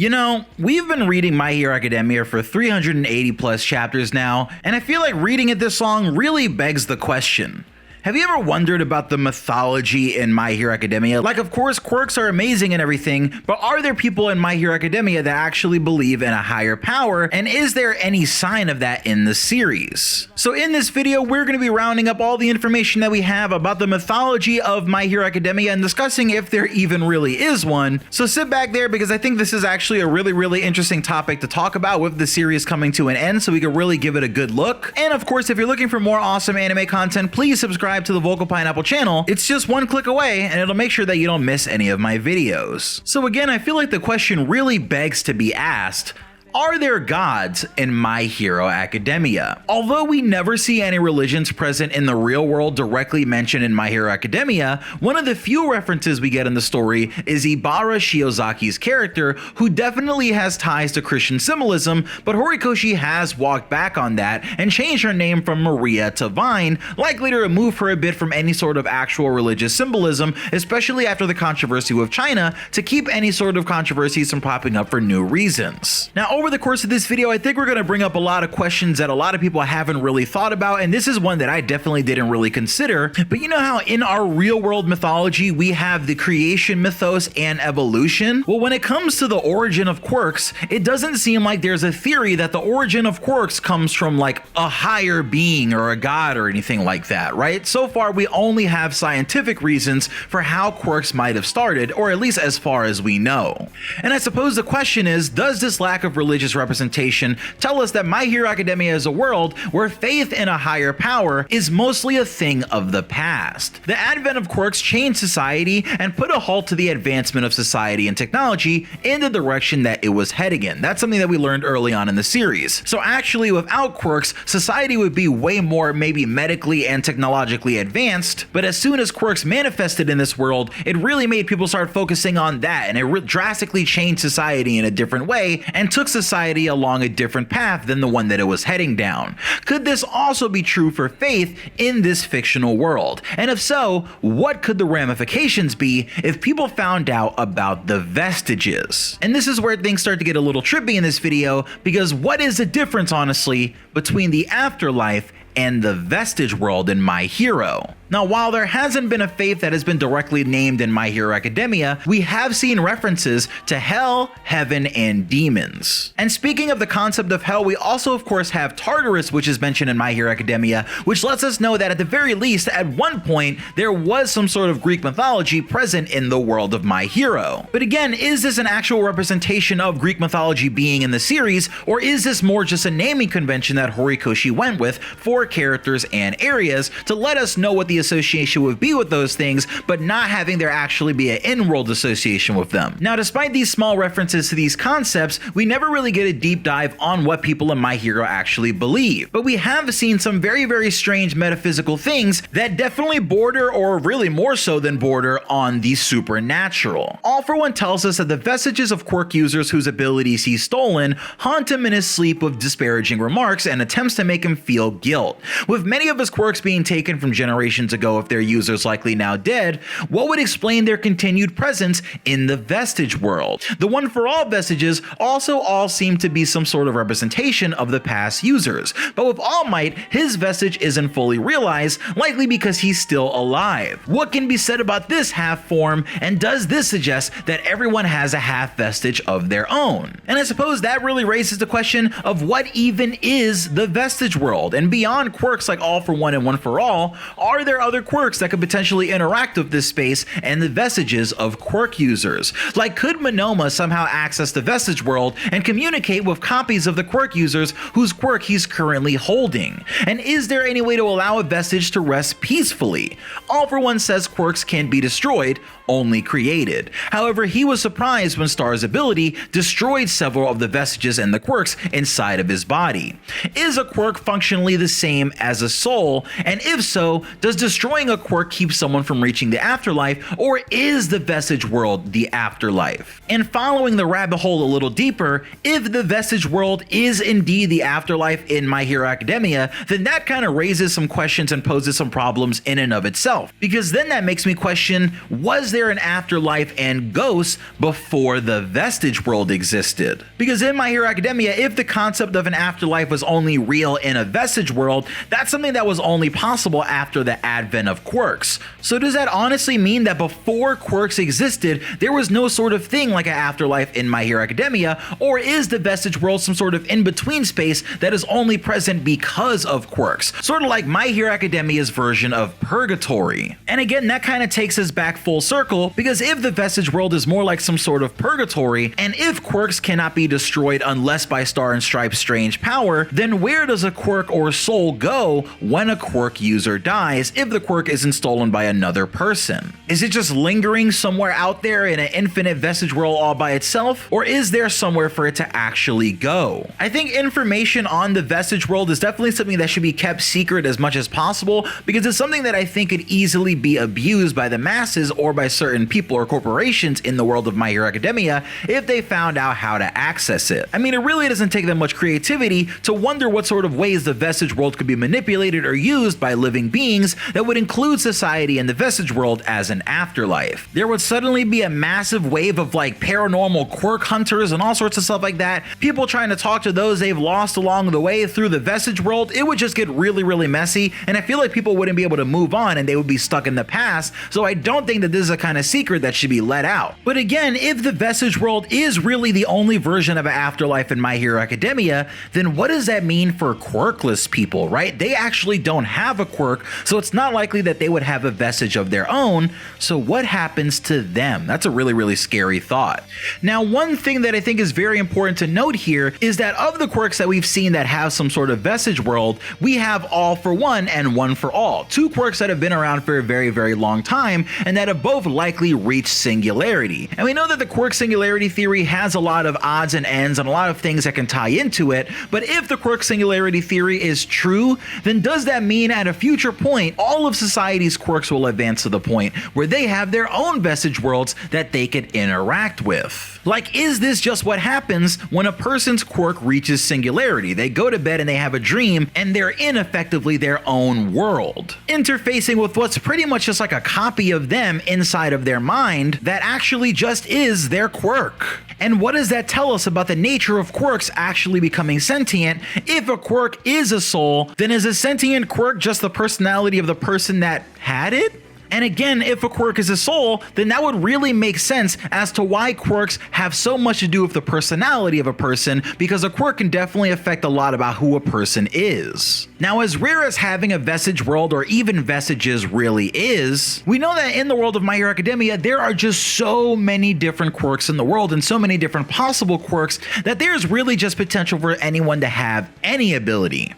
You know, we've been reading My Hero Academia for 380 plus chapters now, and I feel like reading it this long really begs the question. Have you ever wondered about the mythology in My Hero Academia? Like, of course, quirks are amazing and everything, but are there people in My Hero Academia that actually believe in a higher power, and is there any sign of that in the series? So in this video, we're going to be rounding up all the information that we have about the mythology of My Hero Academia and discussing if there even really is one. So sit back there, because I think this is actually a really interesting topic to talk about with the series coming to an end, so we can really give it a good look. And of course, if you're looking for more awesome anime content, please subscribe to the Vocal Pineapple channel. It's just one click away and it'll make sure that you don't miss any of my videos. So again, I feel like the question really begs to be asked: are there gods in My Hero Academia? Although we never see any religions present in the real world directly mentioned in My Hero Academia, one of the few references we get in the story is Ibara Shiozaki's character, who definitely has ties to Christian symbolism, but Horikoshi has walked back on that and changed her name from Maria to Vine, likely to remove her a bit from any sort of actual religious symbolism, especially after the controversy with China, to keep any sort of controversies from popping up for new reasons. Now, over the course of this video, I think we're going to bring up a lot of questions that a lot of people haven't really thought about, and this is one that I definitely didn't really consider. But you know how in our real world mythology we have the creation mythos and evolution? Well, when it comes to the origin of quirks, it doesn't seem like there's a theory that the origin of quirks comes from like a higher being or a god or anything like that, right? So far, we only have scientific reasons for how quirks might have started, or at least as far as we know. And I suppose the question is, does this lack of religious representation tell us that My Hero Academia is a world where faith in a higher power is mostly a thing of the past? The advent of quirks changed society and put a halt to the advancement of society and technology in the direction that it was heading in. That's something that we learned early on in the series. So actually, without quirks, society would be way more maybe medically and technologically advanced, but as soon as quirks manifested in this world, it really made people start focusing on that, and it drastically changed society in a different way and took society along a different path than the one that it was heading down. Could this also be true for faith in this fictional world? And if so, what could the ramifications be if people found out about the Vestiges? And this is where things start to get a little trippy in this video, because what is the difference, honestly, between the Afterlife and the Vestige World in My Hero? Now, while there hasn't been a faith that has been directly named in My Hero Academia, we have seen references to hell, heaven, and demons. And speaking of the concept of hell, we also of course have Tartarus, which is mentioned in My Hero Academia, which lets us know that at the very least, at one point, there was some sort of Greek mythology present in the world of My Hero. But again, is this an actual representation of Greek mythology being in the series, or is this more just a naming convention that Horikoshi went with for characters and areas to let us know what the association would be with those things, but not having there actually be an in-world association with them? Now, despite these small references to these concepts, we never really get a deep dive on what people in My Hero actually believe. But we have seen some very strange metaphysical things that definitely border, or really more so than border, on the supernatural. All for One tells us that the vestiges of quirk users whose abilities he's stolen haunt him in his sleep with disparaging remarks and attempts to make him feel guilt. With many of his quirks being taken from generations ago if their users likely now dead, what would explain their continued presence in the Vestige world? The One for All vestiges also all seem to be some sort of representation of the past users, but with All Might, his vestige isn't fully realized, likely because he's still alive. What can be said about this half form, and does this suggest that everyone has a half vestige of their own? And I suppose that really raises the question of what even is the Vestige world, and beyond quirks like All for One and One for All, are there other quirks that could potentially interact with this space and the vestiges of quirk users? Like, could Monoma somehow access the Vestige world and communicate with copies of the quirk users whose quirk he's currently holding? And is there any way to allow a vestige to rest peacefully? All for One says quirks can be destroyed, only created. However, he was surprised when Star's ability destroyed several of the vestiges and the quirks inside of his body. Is a quirk functionally the same as a soul? And if so, does destroying a quirk keep someone from reaching the afterlife, or is the Vestige World the afterlife? And following the rabbit hole a little deeper, if the Vestige World is indeed the afterlife in My Hero Academia, then that kind of raises some questions and poses some problems in and of itself. Because then that makes me question, was there an afterlife and ghosts before the Vestige World existed? Because in My Hero Academia, if the concept of an afterlife was only real in a Vestige World, that's something that was only possible after the advent of Quirks. So does that honestly mean that before Quirks existed, there was no sort of thing like an afterlife in My Hero Academia, or is the Vestige World some sort of in-between space that is only present because of Quirks? Sort of like My Hero Academia's version of purgatory. And again, that kind of takes us back full circle, because if the Vestige World is more like some sort of purgatory, and if Quirks cannot be destroyed unless by Star and Stripe's strange power, then where does a quirk or soul go when a quirk user dies if the quirk isn't stolen by another person? Is it just lingering somewhere out there in an infinite Vestige World all by itself, or is there somewhere for it to actually go? I think information on the Vestige World is definitely something that should be kept secret as much as possible, because it's something that I think could easily be abused by the masses or by certain people or corporations in the world of My Hero Academia if they found out how to access it. I mean, it really doesn't take that much creativity to wonder what sort of ways the Vestige World could be manipulated or used by living beings that would include society and the Vestige World as an afterlife. There would suddenly be a massive wave of like paranormal quirk hunters and all sorts of stuff like that, people trying to talk to those they've lost along the way through the Vestige World. It would just get really messy, and I feel like people wouldn't be able to move on and they would be stuck in the past, so I don't think that this is a kind of secret that should be let out. But again, if the Vestige World is really the only version of an afterlife in My Hero Academia, then what does that mean for quirkless people, right? They actually don't have a quirk, so it's not likely that they would have a vestige of their own, so what happens to them? That's a really scary thought. Now, one thing that I think is very important to note here is that of the quirks that we've seen that have some sort of Vestige World, we have All for One and One for All, two quirks that have been around for a very long time and that have both likely reached singularity. And we know that the quirk singularity theory has a lot of odds and ends and a lot of things that can tie into it, but if the quirk singularity theory is true, then does that mean at a future point all of society's quirks will advance to the point where they have their own Vestige Worlds that they could interact with? Like, is this just what happens when a person's quirk reaches singularity? They go to bed and they have a dream and they're in effectively their own world, interfacing with what's pretty much just like a copy of them inside of their mind that actually just is their quirk. And what does that tell us about the nature of quirks actually becoming sentient? If a quirk is a soul, then is a sentient quirk just the personality of the person that had it? And again, if a quirk is a soul, then that would really make sense as to why quirks have so much to do with the personality of a person, because a quirk can definitely affect a lot about who a person is. Now, as rare as having a Vestige World or even Vestiges really is, we know that in the world of My Hero Academia, there are just so many different quirks in the world and so many different possible quirks that there's really just potential for anyone to have any ability.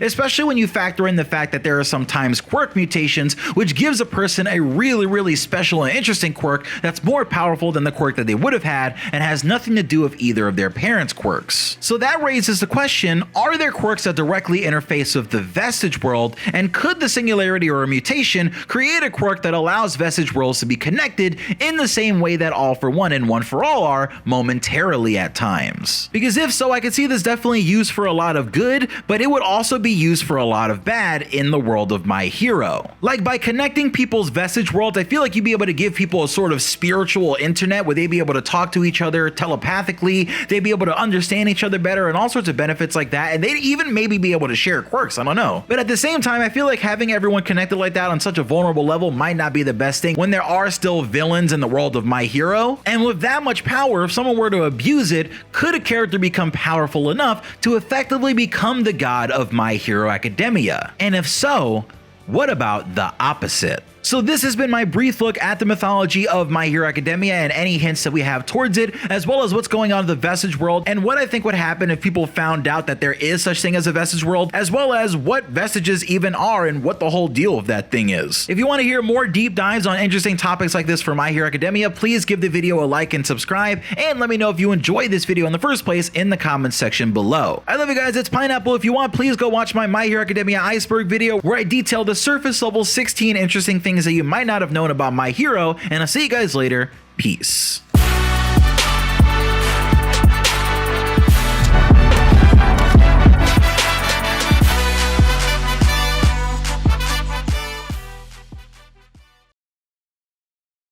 Especially when you factor in the fact that there are sometimes quirk mutations, which gives a person a really special and interesting quirk that's more powerful than the quirk that they would have had and has nothing to do with either of their parents' quirks. So that raises the question, are there quirks that directly interface with the Vestige World, and could the singularity or a mutation create a quirk that allows Vestige Worlds to be connected in the same way that All for One and One for All are momentarily at times? Because if so, I could see this definitely used for a lot of good, but it would also be used for a lot of bad in the world of My Hero. Like, by connecting people's Vestige Worlds, I feel like you'd be able to give people a sort of spiritual internet where they'd be able to talk to each other telepathically, they'd be able to understand each other better and all sorts of benefits like that, and they'd even maybe be able to share quirks, I don't know. But at the same time, I feel like having everyone connected like that on such a vulnerable level might not be the best thing when there are still villains in the world of My Hero. And with that much power, if someone were to abuse it, could a character become powerful enough to effectively become the god of My Hero Academia? And if so, what about the opposite? So this has been my brief look at the mythology of My Hero Academia and any hints that we have towards it, as well as what's going on in the Vestige world and what I think would happen if people found out that there is such thing as a Vestige world, as well as what Vestiges even are and what the whole deal of that thing is. If you want to hear more deep dives on interesting topics like this for My Hero Academia, please give the video a like and subscribe, and let me know if you enjoyed this video in the first place in the comments section below. I love you guys, it's Pineapple. If you want, please go watch my Hero Academia iceberg video where I detail the surface level 16 interesting things that you might not have known about My Hero, and I'll see you guys later. Peace.